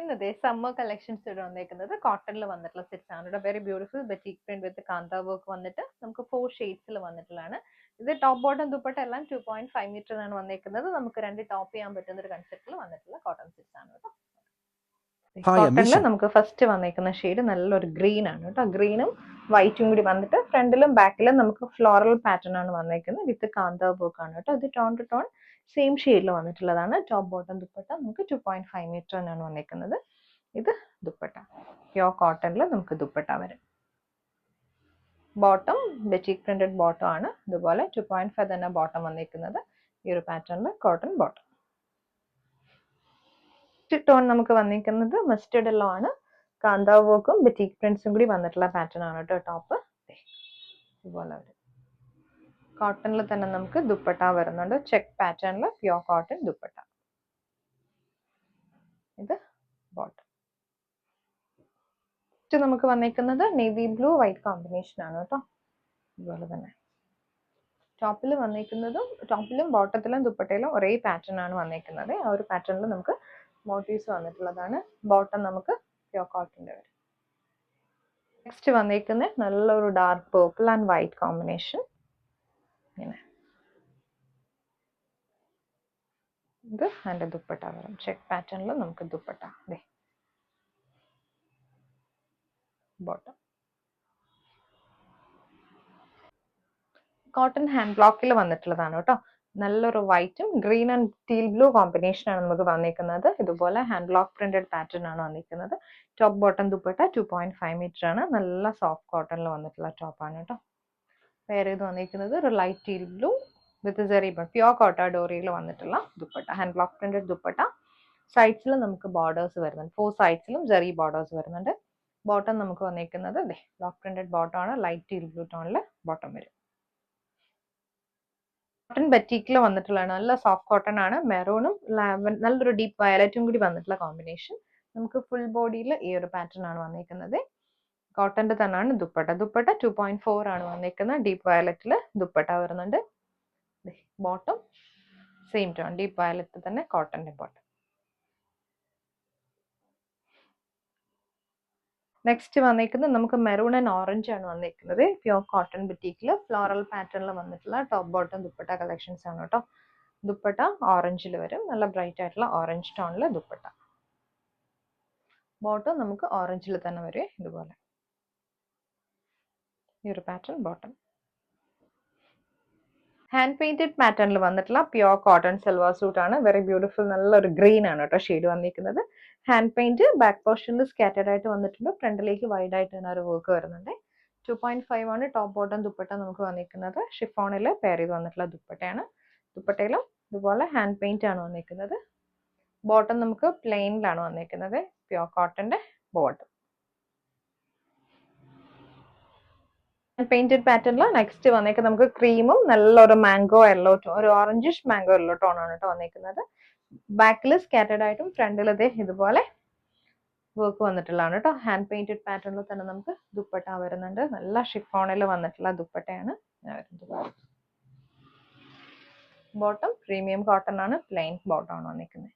ഇന്നത്തെ summer collections ഇവിടെ വന്നേക്കുന്നത് കോട്ടണിൽ വന്നിട്ടുള്ള സെറ്റ്സ് ആണ്. വെരി ബ്യൂട്ടിഫുൾ ബറ്റിക് പ്രിന്റ് വിത്ത് കാന്ത വർക്ക് വന്നിട്ട് നമുക്ക് 4 ഷെയ്ഡ്സിൽ വന്നിട്ടുള്ളതാണ്. ഇത് ടോപ്പ് ബോട്ടം ദുപ്പട്ട എല്ലാം 2.5 മീറ്ററിലാണ് വന്നേക്കുന്നത്. നമുക്ക് രണ്ട് ടോപ്പ് ചെയ്യാൻ പറ്റുന്ന ഒരു കൺസെപ്റ്റിൽ വന്നിട്ടുള്ള കോട്ടൺ സെറ്റ്സ് ആണ് കേട്ടോ. കോട്ടണിൽ നമുക്ക് ഫസ്റ്റ് വന്നേക്കുന്ന ഷെയ്ഡ് നല്ലൊരു ഗ്രീൻ ആണ് കേട്ടോ. ഗ്രീനും വൈറ്റും കൂടി വന്നിട്ട് ഫ്രണ്ടിലും ബാക്കിലും നമുക്ക് ഫ്ലോറൽ പാറ്റേൺ ആണ് വന്നേക്കുന്നത് വിത്ത് കാന്ത വർക്ക് ആണ് കേട്ടോ. ഇത് ടോൺ ടു ടോൺ സെയിം ഷെയ്ഡിൽ വന്നിട്ടുള്ളതാണ്. ടോപ്പ് ബോട്ടം ദുപ്പട്ട നമുക്ക് 2.5 മീറ്റർ എന്നാണ് വന്നേക്കുന്നത്. ഇത് ദുപ്പട്ട പ്യോർ കോട്ടണിൽ നമുക്ക് ദുപ്പട്ട വരും. ബോട്ടം ബറ്റിക് പ്രിന്റഡ് ബോട്ടം ആണ്. ഇതുപോലെ 2.5 തന്നെ ബോട്ടം വന്നേക്കുന്നത്. ഈ ഒരു പാറ്റേണിൽ കോട്ടൺ ബോട്ടം. ടോൺ നമുക്ക് വന്നിരിക്കുന്നത് മസ്റ്റേർഡ് യെല്ലോ ആണ്. കാന്ത വർക്കും ബറ്റിക് പ്രിന്റ്സും കൂടി വന്നിട്ടുള്ള പാറ്റേൺ ആണ് കേട്ടോ. ടോപ്പ് ഇതുപോലെ വരും. കോട്ടണിൽ തന്നെ നമുക്ക് ദുപ്പട്ട വരുന്നുണ്ട്. ചെക്ക് പാറ്റേണിൽ പ്യോർ കോട്ടൺ ദുപ്പട്ട. ഇത് ബോട്ടം. നമുക്ക് വന്നിരിക്കുന്നത് നേവി ബ്ലൂ വൈറ്റ് കോമ്പിനേഷൻ ആണ് കേട്ടോ. ഇതുപോലെ തന്നെ ടോപ്പിൽ വന്നിരിക്കുന്നതും ടോപ്പിലും ബോട്ടത്തിലും ദുപ്പട്ടയിലും ഒരേ പാറ്റേൺ ആണ് വന്നിരിക്കുന്നത്. ആ ഒരു പാറ്റേണിൽ നമുക്ക് മോട്ടീവ്സ് വന്നിട്ടുള്ളതാണ്. ബോട്ടം നമുക്ക് പ്യോർ കോട്ടന്റെ വരും. നെക്സ്റ്റ് വന്നിരിക്കുന്നത് നല്ലൊരു dark purple and white combination. ഇങ്ങനെ ഇത് അതിന്റെ ദുപ്പട്ട വരും. ചെക്ക് പാറ്റേണിൽ നമുക്ക് ദുപ്പട്ട. ബോട്ടം കോട്ടൺ ഹാൻഡ് ബ്ലോക്കിൽ വന്നിട്ടുള്ളതാണ് കേട്ടോ. നല്ലൊരു വൈറ്റും green and teal blue combination ആണ് നമുക്ക് വന്നിരിക്കുന്നത്. ഇതുപോലെ ഹാൻഡ് ബ്ലോക്ക് പ്രിന്റഡ് പാറ്റേൺ ആണ് വന്നിരിക്കുന്നത്. ടോപ്പ് ബോട്ടം ദുപ്പട്ട 2.5 മീറ്റർ ആണ്. നല്ല സോഫ്റ്റ് കോട്ടണിൽ വന്നിട്ടുള്ള ടോപ്പാണ് കേട്ടോ. വേറെ ഇത് വന്നിരിക്കുന്നത് ഒരു light teal blue with zari pure Kota ഡോറിയിൽ വന്നിട്ടുള്ള dupatta. Hand block printed dupatta. സൈഡ്സിൽ നമുക്ക് ബോർഡേഴ്സ് വരുന്നുണ്ട്. 4 സൈഡ്സിലും ജെറി ബോർഡേഴ്സ് വരുന്നുണ്ട്. ബോട്ടം നമുക്ക് വന്നിരിക്കുന്നത് ബ്ലോക്ക് പ്രിന്റഡ് ബോട്ടം ആണ്. ലൈറ്റ് ടീൽ ബ്ലൂ ടോണിൽ ബോട്ടം വരും. കോട്ടൺ ബറ്റീക്കിൽ വന്നിട്ടുള്ളതാണ്. നല്ല സോഫ്റ്റ് കോട്ടൺ ആണ്. മെറൂണും നല്ലൊരു ഡീപ്പ് വയലറ്റും കൂടി വന്നിട്ടുള്ള കോമ്പിനേഷൻ. നമുക്ക് ഫുൾ ബോഡിയിൽ ഈ ഒരു പാറ്റേൺ ആണ് വന്നിരിക്കുന്നത്. കോട്ടന്റെ തന്നെയാണ് ദുപ്പട്ട. ദുപ്പട്ട 2.4 ആണ് വന്നിരിക്കുന്നത്. ഡീപ്പ് വയലറ്റിൽ ദുപ്പട്ട വരുന്നുണ്ട്. Bottom same tone deep violet തന്നെ കോട്ടന്റെ ബോട്ടം. നെക്സ്റ്റ് വന്നിരിക്കുന്നത് നമുക്ക് മെറൂൺ ആൻഡ് ഓറഞ്ച് ആണ് വന്നിരിക്കുന്നത്. പ്യോർ കോട്ടൺ ബുട്ടീക്കിൽ ഫ്ലോറൽ പാറ്റേണിൽ വന്നിട്ടുള്ള ടോപ്പ് ബോട്ടം ദുപ്പട്ട കളക്ഷൻസ് ആണ് കേട്ടോ. ദുപ്പട്ട ഓറഞ്ചിൽ വരും. നല്ല ബ്രൈറ്റ് ആയിട്ടുള്ള ഓറഞ്ച് ടോണിൽ ദുപ്പട്ട. ബോട്ടം നമുക്ക് ഓറഞ്ചിൽ തന്നെ വരും. ഇതുപോലെ ഈ ഒരു പാറ്റേൺ ബോട്ടം. ഹാൻഡ് പെയിന്റഡ് പാറ്റേണിൽ വന്നിട്ടുള്ള പ്യോർ കോട്ടൺ സൽവാർ സൂട്ട് ആണ്. വെരി ബ്യൂട്ടിഫുൾ നല്ലൊരു ഗ്രീൻ ആണ് കേട്ടോ ഷെയ്ഡ് വന്നിരിക്കുന്നത്. ഹാൻഡ് പെയിന്റ് ബാക്ക് പോർഷനിൽ സ്കാറ്റേഡ് ആയിട്ട് വന്നിട്ടുണ്ട്. ഫ്രണ്ടിലേക്ക് വൈഡ് ആയിട്ട് തന്നെ ഒരു വർക്ക് വരുന്നുണ്ട്. 2.5 ആണ് ടോപ്പ് ബോട്ടം ദുപ്പട്ട നമുക്ക് വന്നിരിക്കുന്നത്. ഷിഫോണിൽ പെയർ ചെയ്ത് വന്നിട്ടുള്ള ദുപ്പട്ടയാണ്. ദുപ്പട്ടയിലും ഇതുപോലെ ഹാൻഡ് പെയിന്റ് ആണ് വന്നിരിക്കുന്നത്. ബോട്ടം നമുക്ക് പ്ലെയിനിലാണ് വന്നിരിക്കുന്നത്. പ്യോർ കോട്ടന്റെ ബോട്ടം. പെയിന്റഡ് പാറ്റേണിൽ നെക്സ്റ്റ് വന്നേക്കുന്നത് നമുക്ക് ക്രീമും നല്ലൊരു മാംഗോ യെല്ലോ ടോൺ, ഒരു ഓറഞ്ചിഷ് മാംഗോ യെല്ലോ ടോൺ ആണ് കേട്ടോ വന്നിരിക്കുന്നത്. ബാക്കിൽ സ്കാറ്റേഡ് ആയിട്ടും ഫ്രണ്ടിൽ ഇതുപോലെ വർക്ക് വന്നിട്ടുള്ളതാണ് കേട്ടോ. ഹാൻഡ് പെയിന്റഡ് പാറ്റേണിൽ തന്നെ നമുക്ക് ദുപ്പട്ട വരുന്നുണ്ട്. നല്ല ഷിഫോണിൽ വന്നിട്ടുള്ള ദുപ്പട്ടയാണ് വരുന്നത്. ബോട്ടം പ്രീമിയം കോട്ടൺ ആണ്. പ്ലെയിൻ ബോട്ടം ആണ് വന്നിരിക്കുന്നത്.